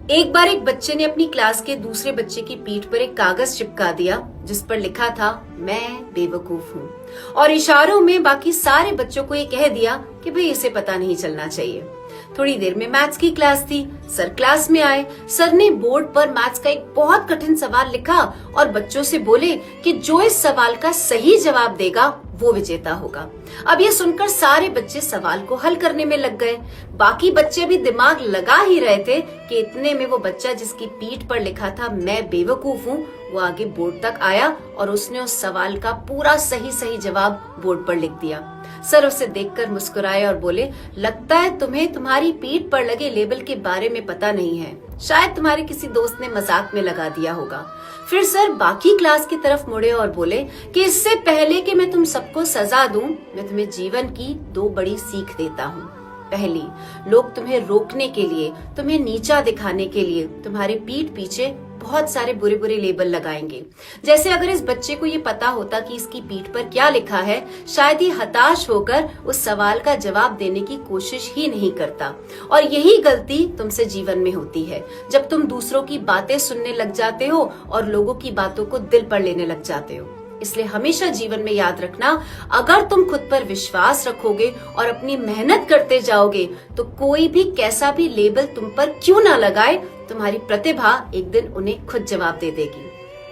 एक बार एक बच्चे ने अपनी क्लास के दूसरे बच्चे की पीठ पर एक कागज चिपका दिया जिस पर लिखा था मैं बेवकूफ हूँ, और इशारों में बाकी सारे बच्चों को ये कह दिया कि भाई इसे पता नहीं चलना चाहिए। थोड़ी देर में मैथ्स की क्लास थी। सर क्लास में आए। सर ने बोर्ड पर मैथ्स का एक बहुत कठिन सवाल लिखा और बच्चों से बोले कि जो इस सवाल का सही जवाब देगा वो विजेता होगा। अब ये सुनकर सारे बच्चे सवाल को हल करने में लग गए। बाकी बच्चे भी दिमाग लगा ही रहे थे कि इतने में वो बच्चा जिसकी पीठ पर लिखा था मैं बेवकूफ हूँ, वो आगे बोर्ड तक आया और उसने उस सवाल का पूरा सही जवाब बोर्ड पर लिख दिया। सर उसे देखकर मुस्कुराए और बोले, लगता है तुम्हें तुम्हारी पीठ पर लगे लेबल के बारे में पता नहीं है, शायद तुम्हारे किसी दोस्त ने मजाक में लगा दिया होगा। फिर सर बाकी क्लास की तरफ मुड़े और बोले कि इससे पहले कि मैं तुम सबको सजा दूं, मैं तुम्हें जीवन की 2 बड़ी सीख देता हूँ। पहली, लोग तुम्हें रोकने के लिए, तुम्हें नीचा दिखाने के लिए तुम्हारे पीठ पीछे बहुत सारे बुरे लेबल लगाएंगे। जैसे अगर इस बच्चे को ये पता होता कि इसकी पीठ पर क्या लिखा है, शायद ये हताश होकर उस सवाल का जवाब देने की कोशिश ही नहीं करता। और यही गलती तुमसे जीवन में होती है, जब तुम दूसरों की बातें सुनने लग जाते हो और लोगों की बातों को दिल पर लेने लग जाते हो। इसलिए हमेशा जीवन में याद रखना, अगर तुम खुद पर विश्वास रखोगे और अपनी मेहनत करते जाओगे तो कोई भी कैसा भी लेबल तुम पर क्यों ना लगाए, तुम्हारी प्रतिभा एक दिन उन्हें खुद जवाब दे देगी।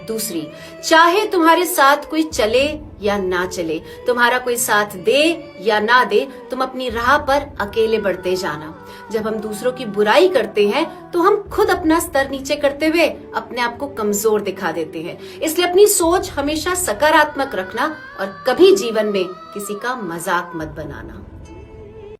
दूसरी, चाहे तुम्हारे साथ कोई चले या ना चले, तुम्हारा कोई साथ दे या ना दे, तुम अपनी राह पर अकेले बढ़ते जाना। जब हम दूसरों की बुराई करते हैं तो हम खुद अपना स्तर नीचे करते हुए अपने आप को कमजोर दिखा देते हैं। इसलिए अपनी सोच हमेशा सकारात्मक रखना और कभी जीवन में किसी का मजाक मत बनाना।